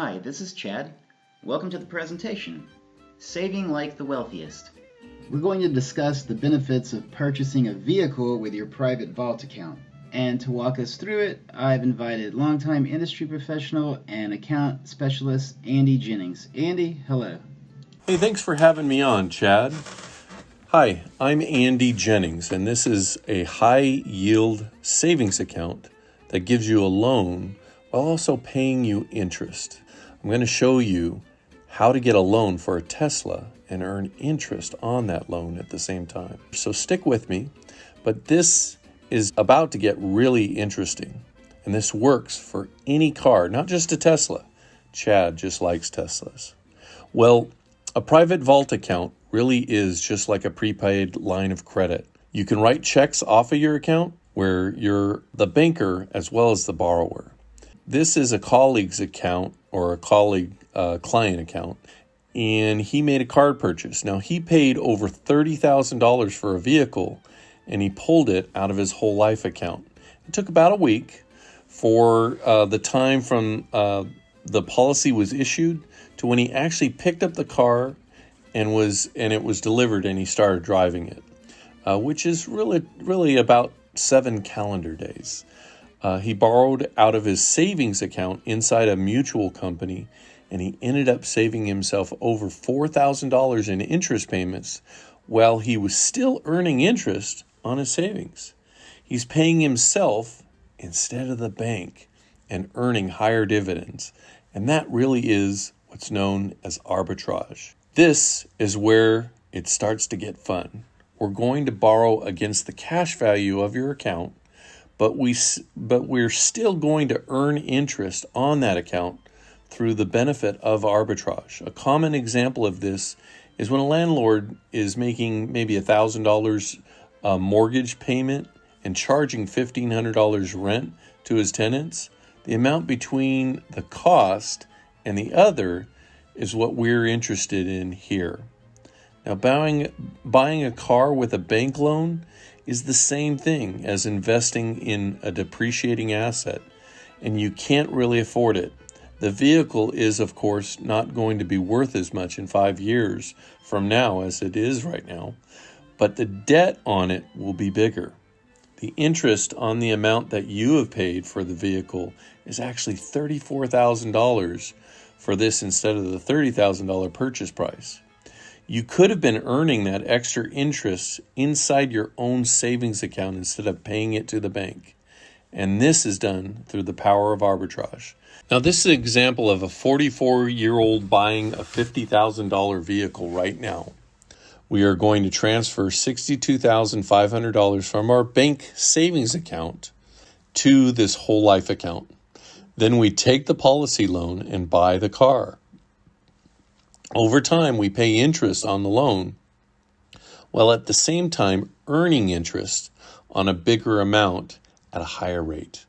Hi, this is Chad. Welcome to the presentation, Saving Like the Wealthiest. We're going to discuss the benefits of purchasing a vehicle with your private vault account. And to walk us through it, I've invited longtime industry professional and account specialist Andy Jenings. Andy, hello. Hey, thanks for having me on, Chad. Hi, I'm Andy Jennings, and this is a high-yield savings account that gives you a loan while also paying you interest. I'm going to show you how to get a loan for a Tesla and earn interest on that loan at the same time. So stick with me, but this is about to get really interesting, and this works for any car, not just a Tesla. Chad just likes Teslas. Well, a private vault account really is just like a prepaid line of credit. You can write checks off of your account where you're the banker as well as the borrower. This is a colleague's account or a client account, and he made a card purchase. Now, he paid over $30,000 for a vehicle, and he pulled it out of his whole life account. It took about a week for the time from the policy was issued to when he actually picked up the car and it was delivered and he started driving it, which is really about 7 calendar days. He borrowed out of his savings account inside a mutual company, and he ended up saving himself over $4,000 in interest payments while he was still earning interest on his savings. He's paying himself instead of the bank and earning higher dividends, and that really is what's known as arbitrage. This is where it starts to get fun. We're going to borrow against the cash value of your account, but we're still going to earn interest on that account through the benefit of arbitrage. A common example of this is when a landlord is making maybe $1,000 mortgage payment and charging $1,500 rent to his tenants. The amount between the cost and the other is what we're interested in here. Now, buying a car with a bank loan is the same thing as investing in a depreciating asset, and you can't really afford it. The vehicle is, of course, not going to be worth as much in 5 years from now as it is right now, but the debt on it will be bigger. The interest on the amount that you have paid for the vehicle is actually $34,000 for this instead of the $30,000 purchase price. You could have been earning that extra interest inside your own savings account instead of paying it to the bank. And this is done through the power of arbitrage. Now, this is an example of a 44-year-old buying a $50,000 vehicle right now. We are going to transfer $62,500 from our bank savings account to this whole life account. Then we take the policy loan and buy the car. Over time, we pay interest on the loan, while at the same time earning interest on a bigger amount at a higher rate.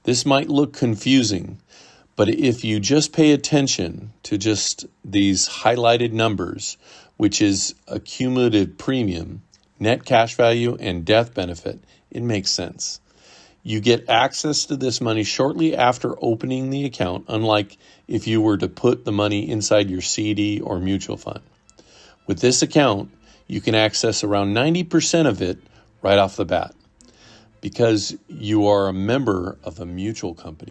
This might look confusing, but if you just pay attention to just these highlighted numbers, which is a cumulative premium, net cash value, and death benefit, it makes sense. You get access to this money shortly after opening the account, unlike if you were to put the money inside your CD or mutual fund. With this account, you can access around 90% of it right off the bat because you are a member of a mutual company.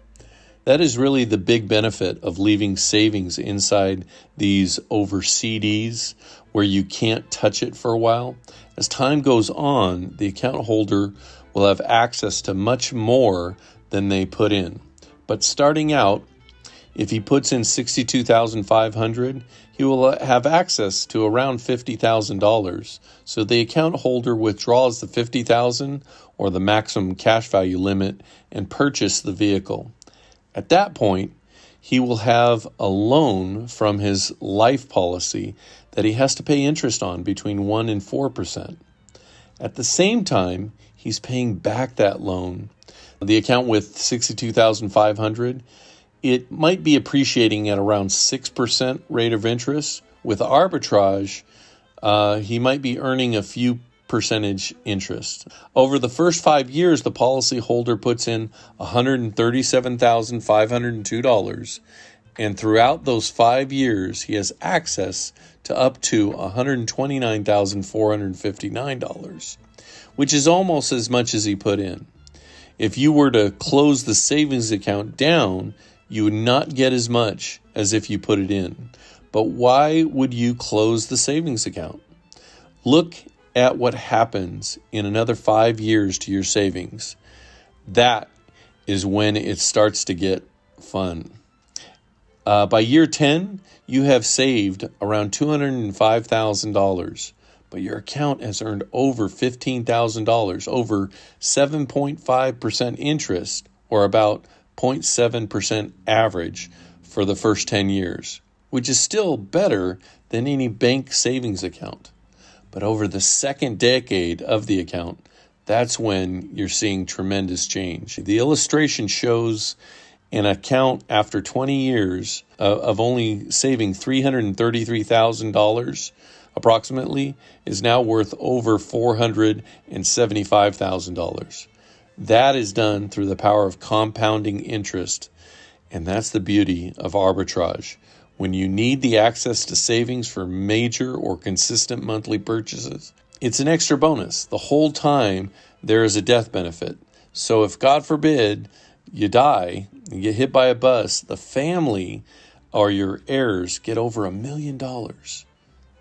That is really the big benefit of leaving savings inside these over CDs where you can't touch it for a while. As time goes on, the account holder will have access to much more than they put in. But starting out, if he puts in $62,500, he will have access to around $50,000. So the account holder withdraws the $50,000 or the maximum cash value limit and purchase the vehicle. At that point, he will have a loan from his life policy that he has to pay interest on between 1% and 4%. At the same time, he's paying back that loan. The account with $62,500, it might be appreciating at around 6% rate of interest. With arbitrage, he might be earning a few percentage interest. Over the first 5 years, the policyholder puts in $137,502, And throughout those 5 years, he has access to up to $129,459, which is almost as much as he put in. If you were to close the savings account down, you would not get as much as if you put it in. But why would you close the savings account? Look at what happens in another 5 years to your savings. That is when it starts to get fun. By year 10, you have saved around $205,000, but your account has earned over $15,000, over 7.5% interest, or about 0.7% average for the first 10 years, which is still better than any bank savings account. But over the second decade of the account, that's when you're seeing tremendous change. The illustration shows an account after 20 years of only saving $333,000 approximately is now worth over $475,000. That is done through the power of compounding interest, and that's the beauty of arbitrage. When you need the access to savings for major or consistent monthly purchases, it's an extra bonus. The whole time there is a death benefit. So if, God forbid, you die, you get hit by a bus, the family or your heirs get over $1 million.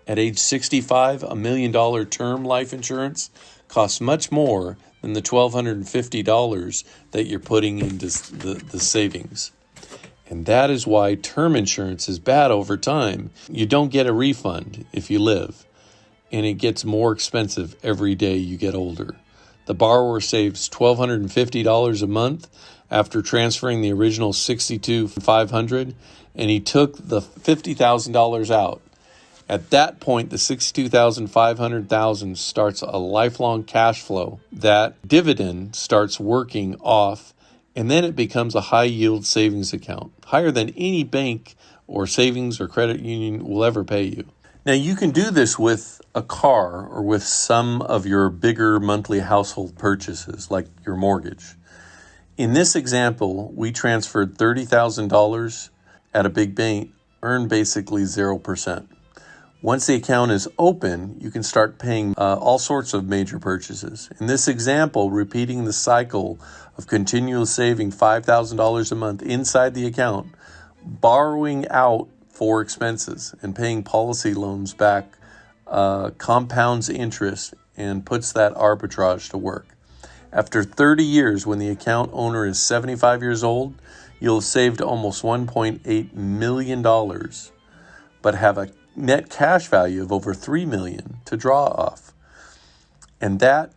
At age 65, $1 million term life insurance costs much more than the $1,250 that you're putting into the savings. And that is why term insurance is bad over time. You don't get a refund if you live, and it gets more expensive every day you get older. The borrower saves $1,250 a month after transferring the original $62,500, and he took the $50,000 out. At that point, the $62,500 starts a lifelong cash flow. That dividend starts working off, and then it becomes a high-yield savings account, higher than any bank or savings or credit union will ever pay you. Now, you can do this with a car or with some of your bigger monthly household purchases, like your mortgage. In this example, we transferred $30,000 at a big bank, earned basically 0%. Once the account is open, you can start paying all sorts of major purchases. In this example, repeating the cycle of continual saving $5,000 a month inside the account, borrowing out for expenses, and paying policy loans back compounds interest and puts that arbitrage to work. After 30 years, when the account owner is 75 years old, you'll have saved almost $1.8 million, but have a net cash value of over $3 million to draw off. And that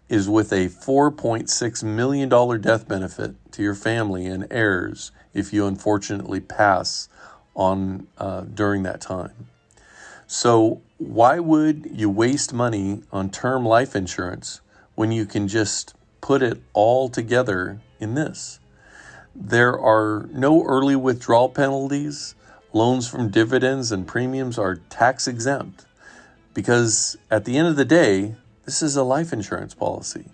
is with a $4.6 million death benefit to your family and heirs if you unfortunately pass on during that time. So why would you waste money on term life insurance when you can just put it all together in this? There are no early withdrawal penalties. Loans from dividends and premiums are tax exempt because at the end of the day, this is a life insurance policy.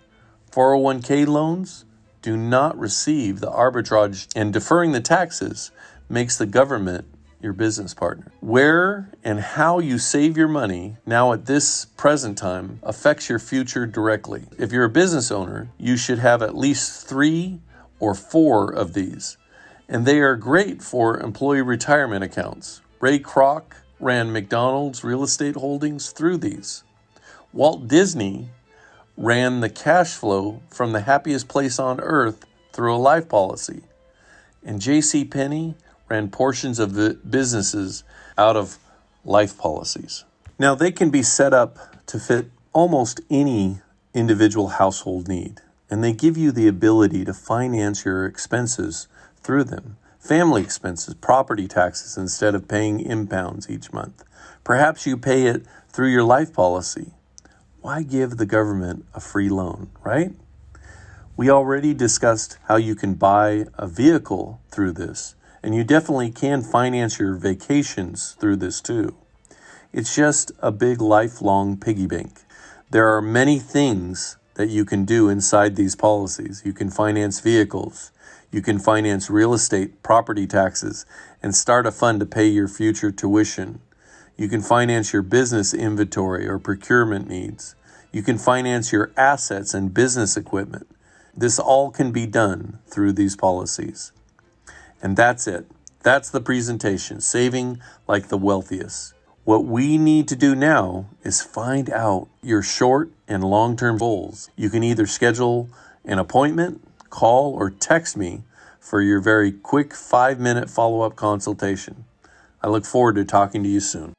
401k loans do not receive the arbitrage, and deferring the taxes makes the government your business partner. Where and how you save your money now at this present time affects your future directly. If you're a business owner, you should have at least 3 or 4 of these, and they are great for employee retirement accounts. Ray Kroc ran McDonald's real estate holdings through these. Walt Disney ran the cash flow from the happiest place on earth through a life policy. And J.C. Penney ran portions of the businesses out of life policies. Now, they can be set up to fit almost any individual household need, and they give you the ability to finance your expenses through them. Family expenses, property taxes, instead of paying impounds each month. Perhaps you pay it through your life policy. Why give the government a free loan, right? We already discussed how you can buy a vehicle through this, and you definitely can finance your vacations through this too. It's just a big lifelong piggy bank. There are many things that you can do inside these policies. You can finance vehicles. You can finance real estate, property taxes, and start a fund to pay your future tuition. You can finance your business inventory or procurement needs. You can finance your assets and business equipment. This all can be done through these policies. And that's it. That's the presentation, saving like the wealthiest. What we need to do now is find out your short and long-term goals. You can either schedule an appointment, call, or text me for your very quick 5-minute follow-up consultation. I look forward to talking to you soon.